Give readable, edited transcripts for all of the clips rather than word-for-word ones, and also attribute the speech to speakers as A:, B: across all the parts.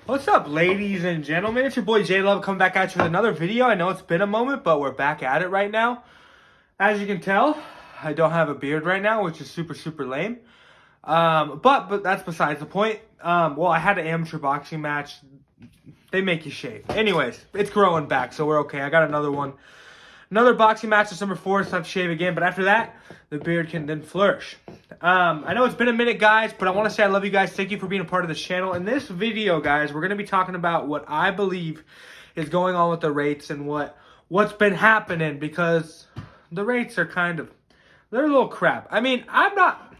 A: What's up, ladies and gentlemen? It's your boy J Love coming back at you with another video. I know it's been a moment, but we're back at it right now. As you can tell, I don't have a beard right now, which is super lame. But that's besides the point. Well, I had an amateur boxing match. They make you shave. Anyways, it's growing back, so we're okay. I got another one. Another boxing match December 4th, so I have to shave again. But after that, the beard can then flourish. I know it's been a minute, guys, but I want to say I love you guys. Thank you for being a part of this channel. In this video, guys, we're going to be talking about what I believe is going on with the rates and what's been happening, because the rates are they're a little crap. I mean, I'm not,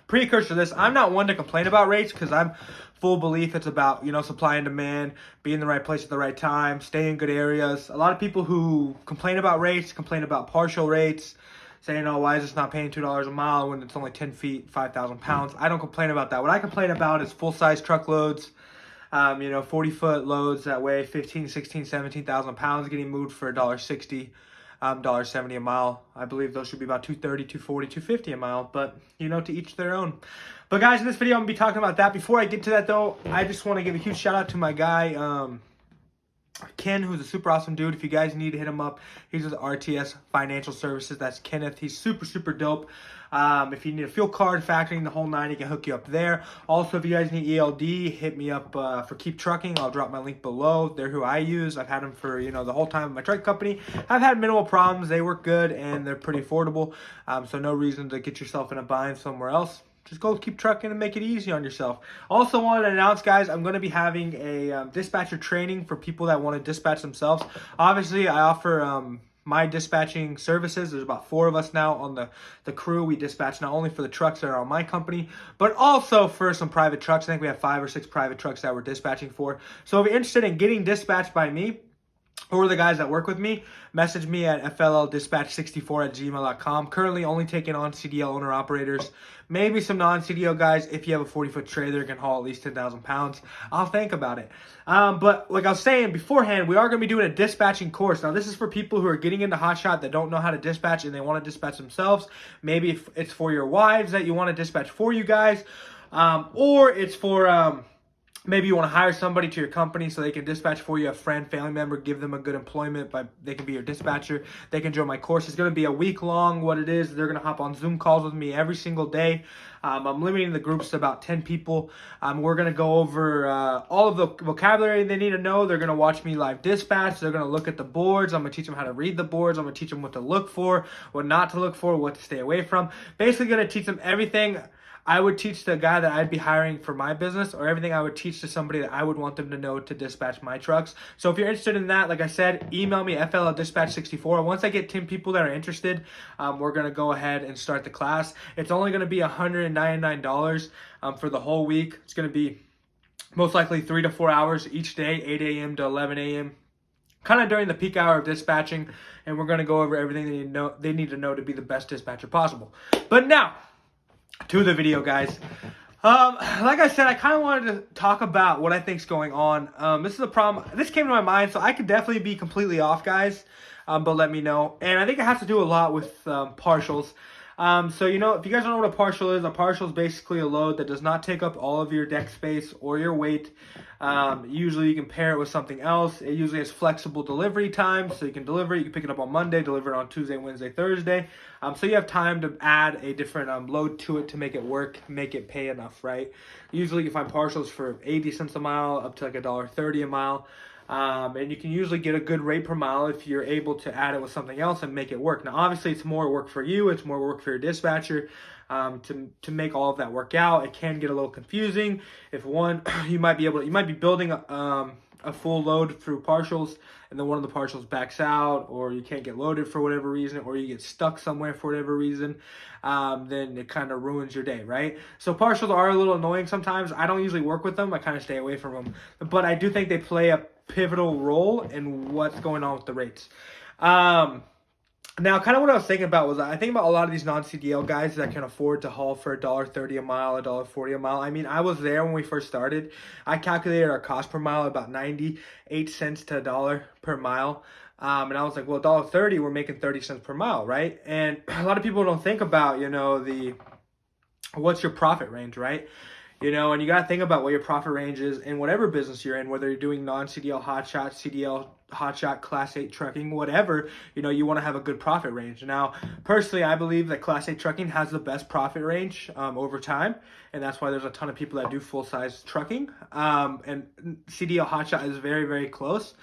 A: precursor to this, I'm not one to complain about rates, because I'm full belief it's about, supply and demand, being in the right place at the right time, stay in good areas. A lot of people who complain about rates, complain about partial rates, saying, oh, why is this not paying $2 a mile when it's only 10 feet, 5,000 pounds? I don't complain about that. What I complain about is full-size truckloads, 40-foot loads that weigh 15, 16, 17,000 pounds getting moved for $1.60. $1.70 a mile. I believe those should be about $2.30, $2.40, $2.50 a mile, but to each their own. But guys, in this video I'm gonna be talking about that. Before I get to that though, I just want to give a huge shout out to my guy Ken, who's a super awesome dude. If you guys need to hit him up, he's with RTS Financial Services. That's Kenneth. He's super dope. If you need a fuel card, factoring, the whole nine, he can hook you up there. Also, if you guys need ELD, hit me up for Keeptruckin. I'll drop my link below. They're who I use. I've had them for the whole time of my truck company. I've had minimal problems. They work good and they're pretty affordable. So no reason to get yourself in a bind somewhere else. Just go Keeptruckin and make it easy on yourself. Also wanted to announce, guys, I'm going to be having a dispatcher training for people that want to dispatch themselves. Obviously, I offer my dispatching services. There's about 4 of us now on the crew. We dispatch not only for the trucks that are on my company, but also for some private trucks. I think we have 5 or 6 private trucks that we're dispatching for. So if you're interested in getting dispatched by me, or the guys that work with me, message me at flldispatch64@gmail.com. Currently only taking on CDL owner-operators, maybe some non-CDL guys. If you have a 40-foot trailer that can haul at least 10,000 pounds, I'll think about it. But like I was saying beforehand, we are going to be doing a dispatching course. Now, this is for people who are getting into Hotshot that don't know how to dispatch and they want to dispatch themselves. Maybe if it's for your wives that you want to dispatch for you guys, or it's for... maybe you want to hire somebody to your company so they can dispatch for you, a friend, family member, give them a good employment, they can be your dispatcher. They can join my course. It's going to be a week long. What it is, they're going to hop on Zoom calls with me every single day. I'm limiting the groups to about 10 people. We're going to go over all of the vocabulary they need to know. They're going to watch me live dispatch. They're going to look at the boards. I'm going to teach them how to read the boards. I'm going to teach them what to look for, what not to look for, what to stay away from. Basically going to teach them everything I would teach the guy that I'd be hiring for my business, or everything I would teach to somebody that I would want them to know to dispatch my trucks. So if you're interested in that, like I said, email me flldispatch64. Once I get 10 people that are interested, we're going to go ahead and start the class. It's only going to be $199 for the whole week. It's going to be most likely 3 to 4 hours each day, 8 a.m. to 11 a.m. kind of during the peak hour of dispatching, and we're going to go over everything they need to know to be the best dispatcher possible. But now, to the video, guys. Like I said, I kind of wanted to talk about what I think's going on. This is a problem. This came to my mind, so I could definitely be completely off, guys. But let me know. And I think it has to do a lot with partials. So, if you guys don't know what a partial is basically a load that does not take up all of your deck space or your weight. Usually you can pair it with something else. It usually has flexible delivery times, so you can deliver it. You can pick it up on Monday, deliver it on Tuesday, Wednesday, Thursday. So you have time to add a different load to it to make it work, make it pay enough, right? Usually you find partials for 80 cents a mile up to like $1.30 a mile. And you can usually get a good rate per mile if you're able to add it with something else and make it work. Now, obviously, it's more work for you. It's more work for your dispatcher to make all of that work out. It can get a little confusing. If you might be building a full load through partials, and then one of the partials backs out, or you can't get loaded for whatever reason, or you get stuck somewhere for whatever reason, then it kind of ruins your day, right? So partials are a little annoying sometimes. I don't usually work with them. I kind of stay away from them. But I do think they play a pivotal role in what's going on with the rates. Now, kind of what I was thinking about was I think about a lot of these non-CDL guys that can afford to haul for $1.30 a mile, $1.40 a mile. I mean, I was there when we first started. I calculated our cost per mile about 98 cents to $1 per mile. And I was like, well, $1.30, we're making 30 cents per mile, right? And a lot of people don't think about, what's your profit range, right? And you got to think about what your profit range is in whatever business you're in, whether you're doing non-CDL hotshot, CDL hotshot, Class 8 trucking, whatever, you want to have a good profit range. Now, personally, I believe that Class 8 trucking has the best profit range over time, and that's why there's a ton of people that do full-size trucking. And CDL hotshot is very, very close,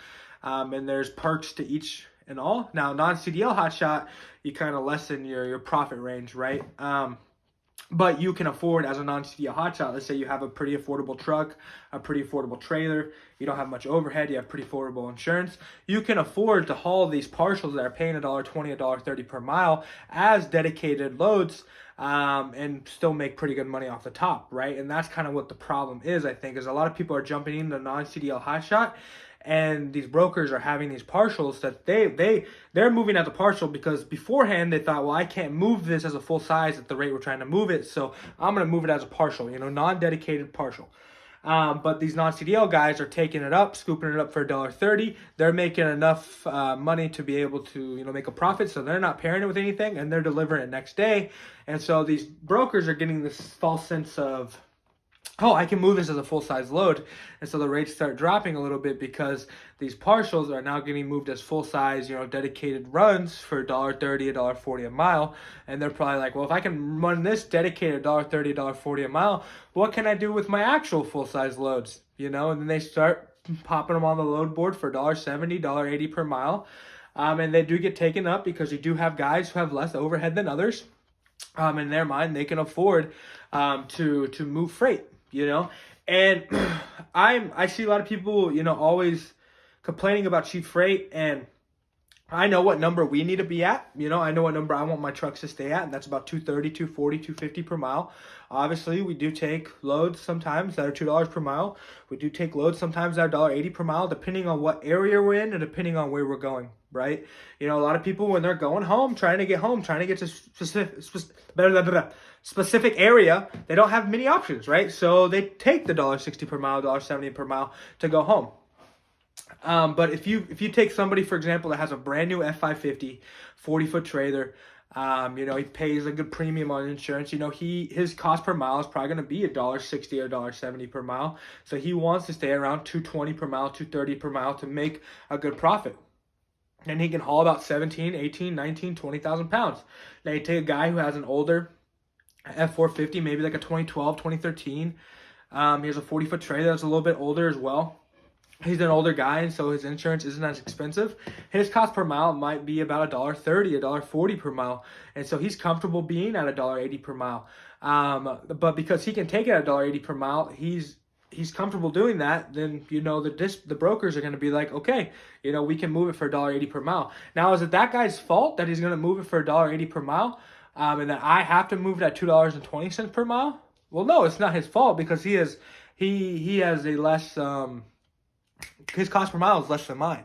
A: and there's perks to each and all. Now, non-CDL hotshot, you kind of lessen your profit range, right? But you can afford, as a non-CDL hotshot, let's say you have a pretty affordable truck, a pretty affordable trailer, you don't have much overhead, you have pretty affordable insurance, you can afford to haul these partials that are paying $1.20, $1.30 per mile as dedicated loads, and still make pretty good money off the top, right? And that's kind of what the problem is, I think, is a lot of people are jumping into non-CDL hotshot, and these brokers are having these partials that they're moving as a partial because beforehand they thought, well, I can't move this as a full size at the rate we're trying to move it, so I'm going to move it as a partial, non-dedicated partial. But these non-CDL guys are taking it up, scooping it up for $1.30. They're making enough money to be able to, make a profit, so they're not pairing it with anything, and they're delivering it next day. And so these brokers are getting this false sense of, oh, I can move this as a full-size load. And so the rates start dropping a little bit because these partials are now getting moved as full-size, dedicated runs for $1.30, $1.40 a mile. And they're probably like, well, if I can run this dedicated $1.30, $1.40 a mile, what can I do with my actual full-size loads? And then they start popping them on the load board for $1.70, $1.80 per mile. And they do get taken up because you do have guys who have less overhead than others. In their mind, they can afford to move freight. And I see a lot of people, always complaining about cheap freight, and I know what number we need to be at. I know what number I want my trucks to stay at, and that's about 230, 240, 250 per mile. Obviously, we do take loads sometimes that are $2 per mile. We do take loads sometimes that are $1.80 per mile, depending on what area we're in and depending on where we're going, right? A lot of people, when they're going home, trying to get to specific area, they don't have many options, right? So they take the $1.60 per mile, $1.70 per mile to go home. But if you take somebody, for example, that has a brand new F550, 40-foot trailer, he pays a good premium on insurance. His cost per mile is probably going to be $1.60 or $1.70 per mile. So he wants to stay around $2.20 per mile, $2.30 per mile to make a good profit. And he can haul about 17, 18, 19, 20,000 pounds. Now you take a guy who has an older F450, maybe like a 2012, 2013. He has a 40-foot trailer that's a little bit older as well. He's an older guy, and so his insurance isn't as expensive. His cost per mile might be about $1.30, $1.40 per mile. And so he's comfortable being at $1.80 per mile. But because he can take it at $1.80 per mile, he's comfortable doing that, then, the brokers are going to be like, okay, we can move it for $1.80 per mile. Now, is it that guy's fault that he's going to move it for $1.80 per mile, and that I have to move it at $2.20 per mile? Well, no, it's not his fault because he has a less, his cost per mile is less than mine,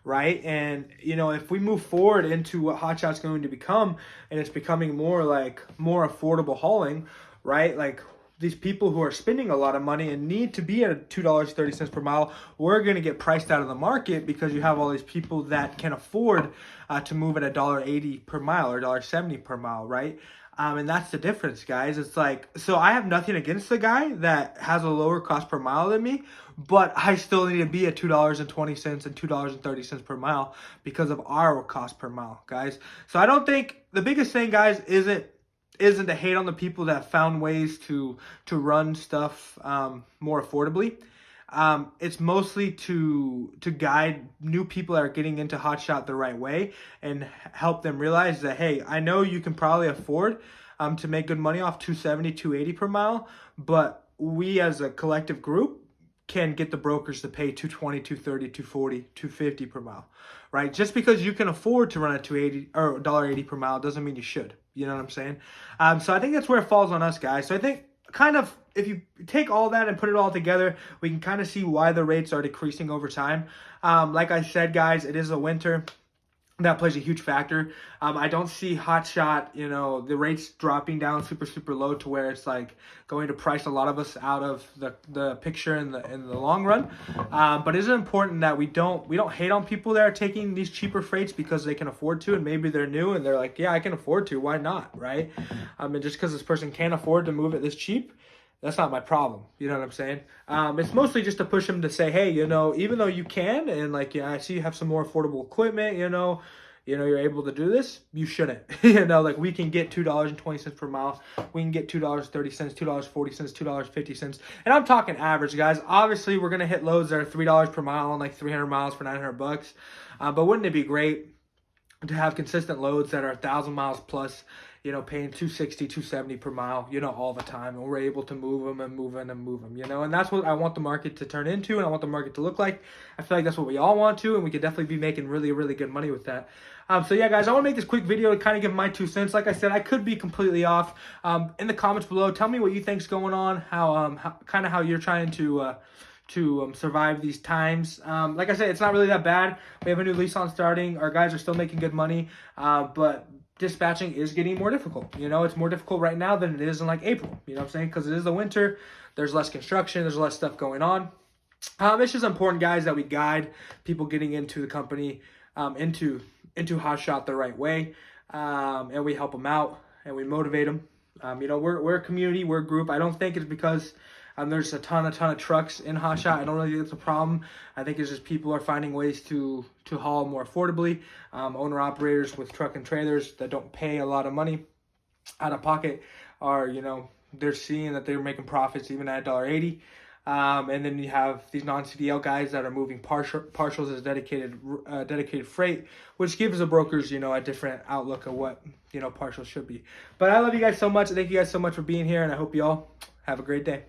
A: right? And, if we move forward into what Hotshot's going to become, and it's becoming more affordable hauling, right? Like, these people who are spending a lot of money and need to be at $2.30 per mile, we're going to get priced out of the market because you have all these people that can afford to move at $1.80 per mile or $1.70 per mile, right? And that's the difference, guys. It's like, so I have nothing against the guy that has a lower cost per mile than me, but I still need to be at $2.20 and $2.30 per mile because of our cost per mile, guys. So I don't think the biggest thing, guys, isn't to hate on the people that found ways to run stuff more affordably. It's mostly to guide new people that are getting into Hotshot the right way and help them realize that, hey, I know you can probably afford to make good money off 270, 280 per mile, but we as a collective group can get the brokers to pay 220, 230, 240, 250 per mile, right? Just because you can afford to run at 280 or $1.80 per mile doesn't mean you should. You know what I'm saying? So I think that's where it falls on us, guys. So I think kind of if you take all that and put it all together, we can kind of see why the rates are decreasing over time. Like I said, guys, it is a winter. That plays a huge factor. I don't see Hotshot, the rates dropping down super low to where it's like going to price a lot of us out of the picture in the long run. But it is important that we don't hate on people that are taking these cheaper freights because they can afford to, and maybe they're new and they're like, yeah, I can afford to. Why not, right? And just because this person can't afford to move it this cheap, that's not my problem. You know what I'm saying? It's mostly just to push them to say, hey, you know, even though you can, and like, yeah, I see you have some more affordable equipment, you're able to do this, you shouldn't. Like we can get $2.20 per mile. We can get $2.30, $2.40, $2.50. And I'm talking average, guys. Obviously, we're going to hit loads that are $3 per mile on like 300 miles for $900. But wouldn't it be great to have consistent loads that are 1,000 miles plus, paying 260, 270 per mile, all the time. And we're able to move them and move them and move them, and that's what I want the market to turn into, and I want the market to look like. I feel like that's what we all want to, and we could definitely be making really, really good money with that. So yeah, guys, I want to make this quick video to kind of give my 2 cents. Like I said, I could be completely off. In the comments below, tell me what you think's going on, how you're trying to survive these times. Like I said, it's not really that bad. We have a new lease on starting. Our guys are still making good money, but dispatching is getting more difficult. It's more difficult right now than it is in like April. You know what I'm saying? Because it is the winter. There's less construction. There's less stuff going on. It's just important, guys, that we guide people getting into the company, into Hotshot the right way, and we help them out and we motivate them. We're a community, we're a group. I don't think it's because there's a ton of trucks in Hotshot. I don't really think it's a problem. I think it's just people are finding ways to haul more affordably. Owner operators with truck and trailers that don't pay a lot of money out of pocket are, they're seeing that they're making profits even at $1.80. And then you have these non-CDL guys that are moving partials as dedicated freight, which gives the brokers, a different outlook of what, partials should be. But I love you guys so much. Thank you guys so much for being here, and I hope you all have a great day.